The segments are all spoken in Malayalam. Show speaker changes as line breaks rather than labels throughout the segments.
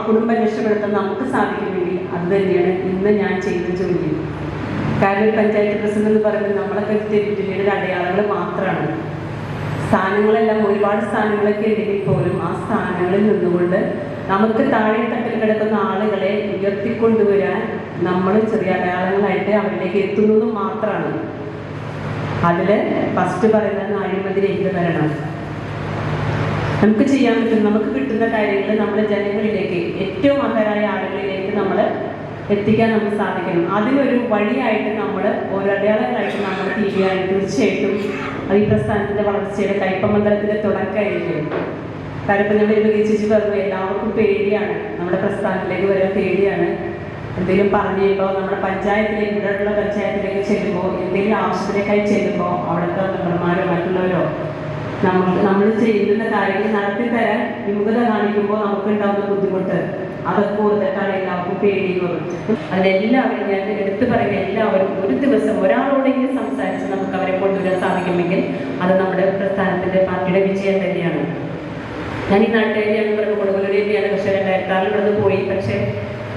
കുടുംബം രക്ഷപ്പെടുത്താൻ നമുക്ക് സാധിക്കുമെങ്കിൽ അത് തന്നെയാണ് ഇന്ന് ഞാൻ ചെയ്യുന്ന ജോലി. കാരണം ഒരു പഞ്ചായത്ത് പ്രസിഡന്റ് എന്ന് പറയുന്നത് നമ്മളൊക്കെ ജില്ലയുടെ അടയാളങ്ങൾ മാത്രമാണ്. സ്ഥാനങ്ങളെല്ലാം ഒരുപാട് സ്ഥാനങ്ങളൊക്കെ ഉണ്ടെങ്കിൽ പോലും ആ സ്ഥാനങ്ങളിൽ നിന്നുകൊണ്ട് നമുക്ക് താഴെ തട്ടിൽ കിടക്കുന്ന ആളുകളെ ഉയർത്തിക്കൊണ്ടുവരാൻ നമ്മൾ ചെറിയ അടയാളങ്ങളായിട്ട് അവരിലേക്ക് എത്തുന്നതും മാത്രമാണ്. അതിൽ ഫസ്റ്റ് പറയുന്നത് അഴിമതിരഹിത ഭരണം. നമുക്ക് ചെയ്യാൻ പറ്റും, നമുക്ക് കിട്ടുന്ന കാര്യങ്ങൾ നമ്മുടെ ജനങ്ങളിലേക്ക്, ഏറ്റവും അർഹരായ ആളുകളിലേക്ക് നമ്മൾ എത്തിക്കാൻ നമുക്ക് സാധിക്കണം. അതിനൊരു വഴിയായിട്ട് നമ്മൾ ഓരോ അടയാളങ്ങളായിട്ട് നമ്മൾ തീരുകയാണ്. തീർച്ചയായിട്ടും അത് ഈ പ്രസ്ഥാനത്തിൻ്റെ വളർച്ചയുടെ കയ്പമണ്ഡലത്തിൻ്റെ തുടക്കമായിരിക്കും. കാരണം ഇപ്പം ഞാൻ വരുമ്പോൾ ചേച്ചി പറഞ്ഞു എല്ലാവർക്കും പേടിയാണ്, നമ്മുടെ പ്രസ്ഥാനത്തിലേക്ക് വരാൻ പേടിയാണ്. എന്തെങ്കിലും പറഞ്ഞു കഴിയുമ്പോൾ നമ്മുടെ പഞ്ചായത്തിലേക്ക്, ഇവിടെയുള്ള പഞ്ചായത്തിലേക്ക് ചെല്ലുമ്പോൾ, എന്തെങ്കിലും ആവശ്യത്തിലേക്കായി ചെല്ലുമ്പോൾ അവിടുത്തെ മെമ്പർമാരോ മറ്റുള്ളവരോ നമ്മൾ ചെയ്യുന്ന കാര്യങ്ങൾ നടത്തി തരാൻ വിമുഖത കാണിക്കുമ്പോൾ നമുക്ക് ഉണ്ടാകുന്ന ബുദ്ധിമുട്ട് അതൊക്കെ ഓർത്തിട്ടാണ് എല്ലാവർക്കും പേടിയുള്ളത്. അതിലെല്ലാവരും ഞാൻ എടുത്തു പറയുക, എല്ലാവരും ഒരു ദിവസം ഒരാളോടെങ്കിലും സംസാരിച്ച് നമുക്ക് അവരെ കൊണ്ടുവരാൻ സാധിക്കുമെങ്കിൽ അത് നമ്മുടെ പ്രസ്ഥാനത്തിൻ്റെ പാർട്ടിയുടെ വിജയം തന്നെയാണ്. ഞാൻ ഈ നാട്ടുകാരിയാണെന്ന് പറയുമ്പോൾ കൊടുങ്ങല്ലൂരിയാണ്, പക്ഷേ 2006 ഇവിടെ പോയി. പക്ഷേ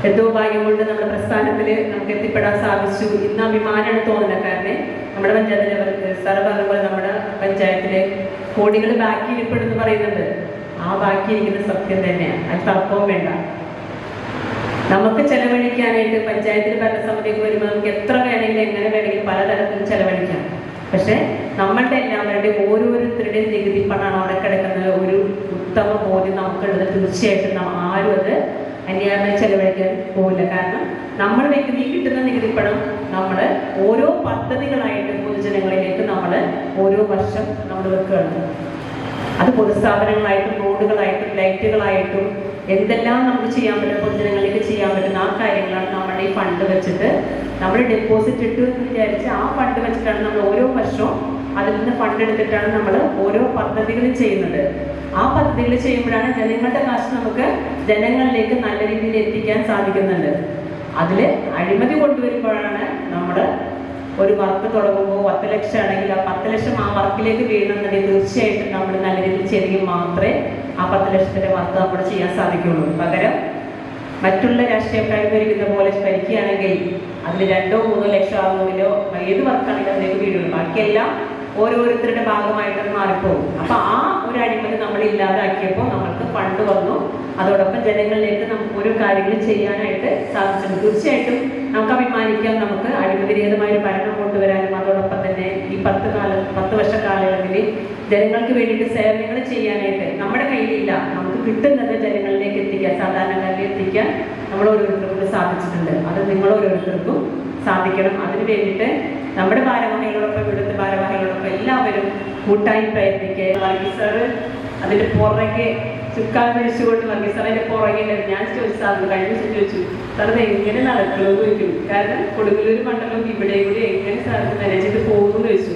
എന്തോ ഭാഗ്യം കൊണ്ട് നമ്മുടെ പ്രസ്ഥാനത്തിൽ നമുക്ക് എത്തിപ്പെടാൻ സാധിച്ചു. ഇന്ന് അഭിമാനമാണ് തോന്നുന്നത്. കാരണം നമ്മുടെ പഞ്ചായത്തിലെ സാറ് പറഞ്ഞ പോലെ നമ്മുടെ പഞ്ചായത്തിലെ കോടികൾ ബാക്കി ഇരിപ്പെടുന്ന് പറയുന്നുണ്ട്. ആ ബാക്കി ഇരിക്കുന്ന സത്യം തന്നെയാണ്, അത് തർക്കവും വേണ്ട. നമുക്ക് ചെലവഴിക്കാനായിട്ട് പഞ്ചായത്തിൽ ഭരണസമിതിക്ക് വരുമ്പോൾ നമുക്ക് എത്ര വേണമെങ്കിലും എങ്ങനെ വേണമെങ്കിലും പലതരത്തിൽ ചെലവഴിക്കാം. പക്ഷെ നമ്മളുടെ എല്ലാവരുടെയും ഓരോരുത്തരുടെയും നികുതി പണമാണ് അവിടെ കിടക്കുന്ന ഒരു ഉത്തമ ബോധ്യം നമുക്കുള്ളത്. തീർച്ചയായിട്ടും ആരും അത് അന്യായമായി ചെലവഴിക്കാൻ പോകില്ല. കാരണം നമ്മൾ വ്യക്തി കിട്ടുന്ന നികുതി പണം നമ്മൾ ഓരോ പദ്ധതികളായിട്ട് പൊതുജനങ്ങളിലേക്ക് നമ്മൾ ഓരോ വർഷം നമ്മൾ വെക്കുകയാണ്. അത് പൊതുസ്ഥാപനങ്ങളായിട്ടും റോഡുകളായിട്ടും ലൈറ്റുകളായിട്ടും എന്തെല്ലാം നമുക്ക് ചെയ്യാൻ പറ്റും, പൊതുജനങ്ങളിലേക്ക് ചെയ്യാൻ പറ്റുന്ന ആ കാര്യങ്ങളാണ് നമ്മുടെ ഈ ഫണ്ട് വെച്ചിട്ട് നമ്മൾ ഡെപ്പോസിറ്റ് ഇട്ടു എന്ന് വിചാരിച്ച് ആ ഫണ്ട് വെച്ചിട്ടാണ് നമ്മൾ ഓരോ വർഷവും അതിൽ നിന്ന് ഫണ്ട് എടുത്തിട്ടാണ് നമ്മൾ ഓരോ പദ്ധതികളും ചെയ്യുന്നത്. ആ പദ്ധതികൾ ചെയ്യുമ്പോഴാണ് ജനങ്ങളുടെ കാശ് നമുക്ക് ജനങ്ങളിലേക്ക് നല്ല രീതിയിൽ എത്തിക്കാൻ സാധിക്കുന്നുണ്ട്. അതിൽ അഴിമതി കൊണ്ടുവരുമ്പോഴാണ് നമ്മൾ ഒരു വർക്ക് തുടങ്ങുമ്പോൾ 10 ലക്ഷം ആണെങ്കിൽ ആ 10 ലക്ഷം ആ വർക്കിലേക്ക് വീഴണമെന്നുണ്ടെങ്കിൽ തീർച്ചയായിട്ടും നമ്മൾ നല്ല രീതിയിൽ ചെയ്തെങ്കിൽ മാത്രമേ ആ 10 ലക്ഷത്തിൻ്റെ വർക്ക് നമ്മൾ ചെയ്യാൻ സാധിക്കുള്ളൂ. പകരം മറ്റുള്ള രാഷ്ട്രീയക്കാർ ഭരിക്കുന്ന പോലെ ഭരിക്കുകയാണെങ്കിൽ അതിൽ 2 or 3 ലക്ഷം ആകുന്നതിലോ ഏത് വർക്കാണെങ്കിലും അതിലേക്ക് വീഴുള്ളൂ. ബാക്കിയെല്ലാം ഓരോരുത്തരുടെ ഭാഗമായിട്ട് മാറിപ്പോകും. അപ്പം ആ ഒരു അഴിമതി നമ്മൾ ഇല്ലാതാക്കിയപ്പോൾ നമ്മൾക്ക് ഫണ്ട് വന്നു. അതോടൊപ്പം ജനങ്ങളിലേക്ക് നമുക്ക് ഓരോ കാര്യങ്ങൾ ചെയ്യാനായിട്ട് സാധിച്ചിട്ടുണ്ട്. തീർച്ചയായിട്ടും നമുക്ക് അഭിമാനിക്കാം. നമുക്ക് അഴിമതിരഹിതമായ ഒരു ഭരണം കൊണ്ടുവരാനും അതോടൊപ്പം തന്നെ ഈ 10 വർഷ കാലയളവിൽ ജനങ്ങൾക്ക് വേണ്ടിയിട്ട് സേവനങ്ങൾ ചെയ്യാനായിട്ട് നമ്മുടെ കയ്യിലില്ല, നമുക്ക് കിട്ടുന്നത് ജനങ്ങളിലേക്ക് എത്തിക്കാൻ, സാധാരണക്കാരിലേക്ക് എത്തിക്കാൻ നമ്മൾ ഓരോരുത്തർക്കും സാധിച്ചിട്ടുണ്ട്. അത് നിങ്ങൾ ഓരോരുത്തർക്കും സാധിക്കണം. അതിന് വേണ്ടിയിട്ട് നമ്മുടെ ഭാരവാഹികളോടൊപ്പം ഇവിടുത്തെ ഭാരവാഹികളോടൊപ്പം എല്ലാവരും കൂട്ടായി പ്രയത്നിക്കുക. വർഗീസ് സാറ് അതിൻ്റെ പുറകെ ചുക്കാൻ പിടിച്ചുകൊണ്ട് വർഗീസ് സാർ അതിൻ്റെ പുറകെ ഞാൻ ചോദിച്ചു, സാറിന് കഴിഞ്ഞ ദിവസം ചോദിച്ചു, സാറത് എങ്ങനെ നടക്കുമെന്ന് ചോദിക്കും. കാരണം കൊടുങ്ങല്ലൂർ മണ്ഡലം ഇവിടെ കൂടി എങ്ങനെ സാറിന് മാനേജ് ചെയ്ത് പോകുമെന്ന് ചോദിച്ചു.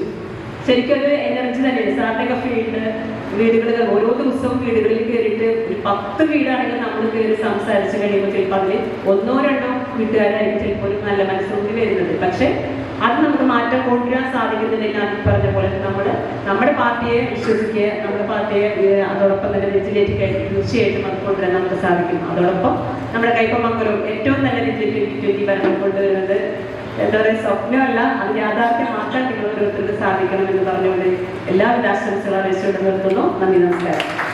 ശരിക്കും ഒരു എനർജി തന്നെയാണ് സാറിൻ്റെയൊക്കെ വീടുകൾ ഓരോ ദിവസവും വീടുകളിൽ കയറിയിട്ട് ഒരു 10 വീടാണെങ്കിൽ നമ്മൾ കയറി സംസാരിച്ച് കഴിയുമ്പോൾ ചിലപ്പോൾ അതിൽ 1 or 2 വീട്ടുകാരായിരിക്കും ചിലപ്പോൾ ഒരു നല്ല മനസ്സോടി വരുന്നത്. പക്ഷെ അത് നമുക്ക് മാറ്റം കൊണ്ടുവരാൻ സാധിക്കുന്നില്ല. പറഞ്ഞ പോലെ നമ്മൾ നമ്മുടെ പാർട്ടിയെ വിശ്വസിക്കുക, നമ്മുടെ പാർട്ടിയെ അതോടൊപ്പം തന്നെ നെഞ്ചിലേറ്റിക്കായിട്ട് തീർച്ചയായിട്ടും അത് കൊണ്ടുവരാൻ നമുക്ക് സാധിക്കും. അതോടൊപ്പം നമ്മുടെ കയ്പമംഗലം ഏറ്റവും നല്ല രീതിയിൽ 2020 ഭരണം കൊണ്ടുവരുന്നത് എന്താ പറയുക, സ്വപ്നമല്ല, അത് യാഥാർത്ഥ്യമാക്കാൻ നിങ്ങൾ ഓരോരുത്തർക്ക് സാധിക്കണം എന്ന് പറഞ്ഞുകൊണ്ട് എല്ലാവിധ ആശംസകളും അറിയിച്ചുകൊണ്ട് നിർത്തുന്നു. നന്ദി, നമസ്കാരം.